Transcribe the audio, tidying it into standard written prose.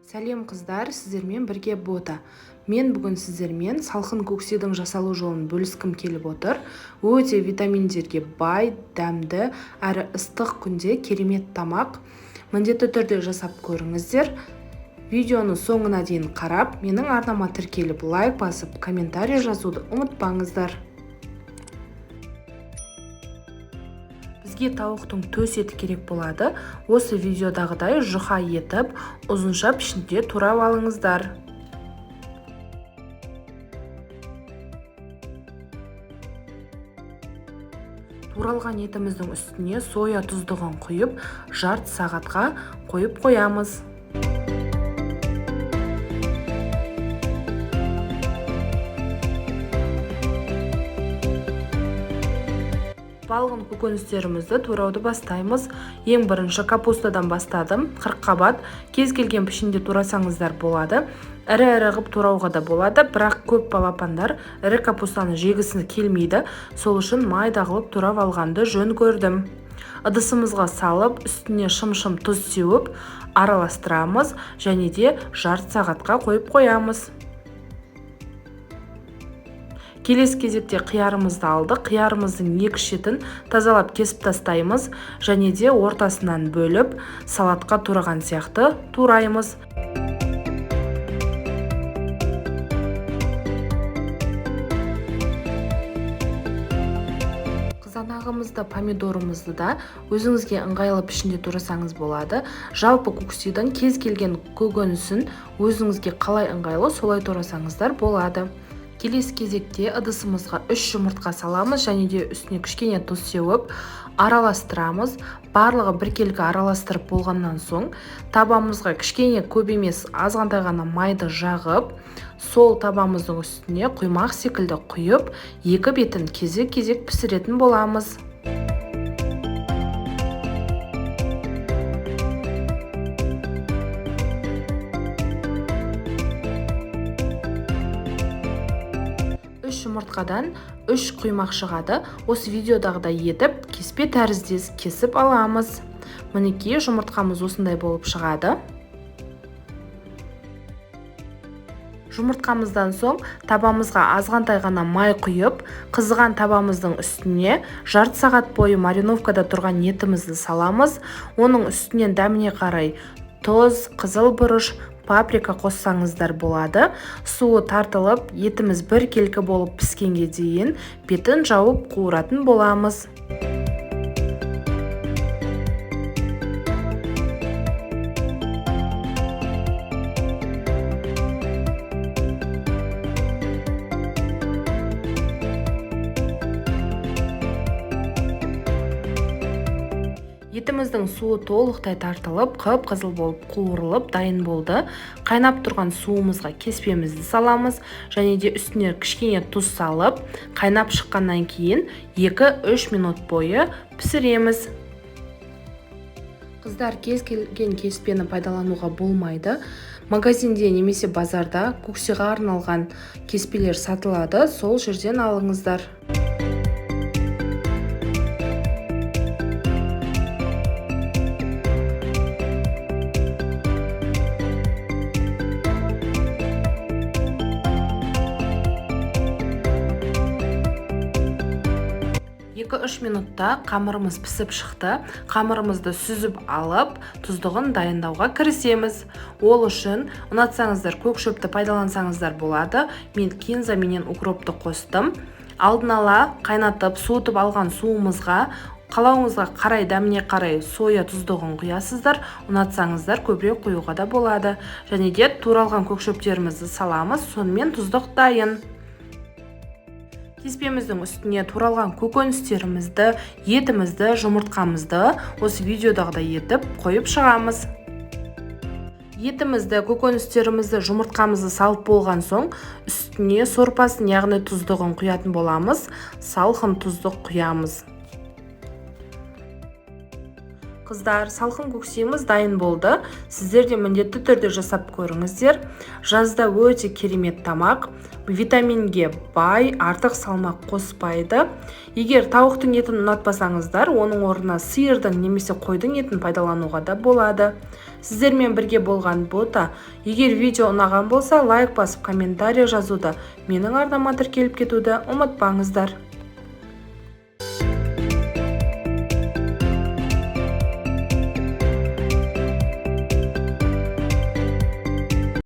Сәлем қыздар, сіздермен бірге бота. Мен бүгін сіздермен салқын көкседің жасалу жолын бөліскім келіп отыр. Өте витаминдерге бай, дәмді, әрі ыстық күнде керемет тамақ. Міндетті түрде жасап көріңіздер. Видеоны соңына дейін қарап, менің арнама тіркеліп, лайк басып, комментарий жазуды ұмытпаңыздар. Бізге тауықтың төс еті керек болады. Осы видеодағыдай жұқа етіп, ұзынша пішінде турап алыңыздар. Туралған етіміздің үстіне соя тұздығын құйып, жарты сағатқа қойып қоямыз. Балғын көкөністерімізді турауды бастаймыз. Ең бірінші капустадан бастадым. 40 қабат, кез келген пішінде турасаңыздар болады. Ірі-ірі ғып турауға да болады, бірақ көп балапандар ірі капустаны жегісі келмейді. Сол үшін майда қылып турап алғанды жөн көрдім. Ыдысымызға салып, үстіне шым-шым тұз сеуіп, араластырамыз және де жарты сағатқа қойып қоямыз. Келесі кезекте қиярымызды алдық. Қиярымыздың екі шетін тазалап кесіп тастаймыз және де ортасынан бөліп, салатқа тураған сияқты тураймыз. Қызанағымызды, помидорымызды да өзіңізге ыңғайлы пішінде турасаңыз болады. Жалпы көксейдің кез келген көкөнісін өзіңізге қалай ыңғайлы, солай турасаңыздар болады. Келесі кезекте ыдысымызға 3 жұмыртқа саламыз және де үстіне кішкене тұз сеуіп, араластырамыз. Барлығы біркелкі араластырып болғаннан соң, табамызға кішкене көп емес, азғантай ғана майды жағып, сол табамыздың үстіне құймақ секілді құйып, екі бетін кезек-кезек пісіретін боламыз. Жұмыртқадан 3 құймақ шығады. Осы видеодағыдай етіп, кеспе тәріздес кесіп аламыз. Мінекей жұмыртқамыз осындай болып шығады. Жұмыртқамыздан соң табамызға азғантай ғана май құйып, қызған табамыздың үстіне жарты сағат бойы мариновкада тұрған етімізді саламыз. Оның үстінен дәміне қарай тұз, қызыл бұрыш, паприка қоссаңыздар болады. Суы тартылып, етіміз біркелкі болып піскенге дейін бетін жауып қуыратын боламыз. Етіміздің суы толықтай тартылып, қып-қызыл болып қуырылып дайын болды. Қайнап тұрған суымызға кеспемізді саламыз және де үстіне кішкене тұз салып, қайнап шыққаннан кейін 2-3 минут бойы пісіреміз. Қыздар, кез келген кеспені пайдалануға болмайды. Магазинде немесе базарда көксеға арналған кеспелер сатылады, сол жерден алыңыздар. Үш минутта қамырымыз пісіп шықты. Қамырымызды сүзіп алып, тұздығын дайындауға кірісеміз. Ол үшін ұнатсаңыздар көк шөпті пайдалансаңыздар болады. Мен кинза менен укропты қостым. Алдын ала қайнатып, суытып алған суымызға қалауыңызға қарай, дәміне қарай соя тұздығын құясыздар. Ұнатсаңыздар көбірек құюға да болады. Және де туралған көк шөптерімізді саламыз. Сонымен тұздық дайын. Кеспеміздің үстіне туралған көкөністерімізді, етімізді, жұмыртқамызды осы видеодағыдай етіп қойып шығамыз. Етімізді, көкөністерімізді, жұмыртқамызды салып болған соң, үстіне сорпасын, яғни тұздығын құятын боламыз. Салқын тұздық құямыз. Қыздар, салқын көксеміз дайын болды. Сіздер де міндетті түрде жасап көріңіздер. Жазда өте керемет тамақ. Витаминге бай, артық салмақ қоспайды. Егер тауықтың етін ұнатпасаңыздар, оның орнына сиырдың немесе қойдың етін пайдалануға да болады. Сіздермен бірге болған бота. Егер видео ұнаған болса, лайк басып комментарий жазуды, менің арнама тіркеліп кетуді ұмытпаңыздар.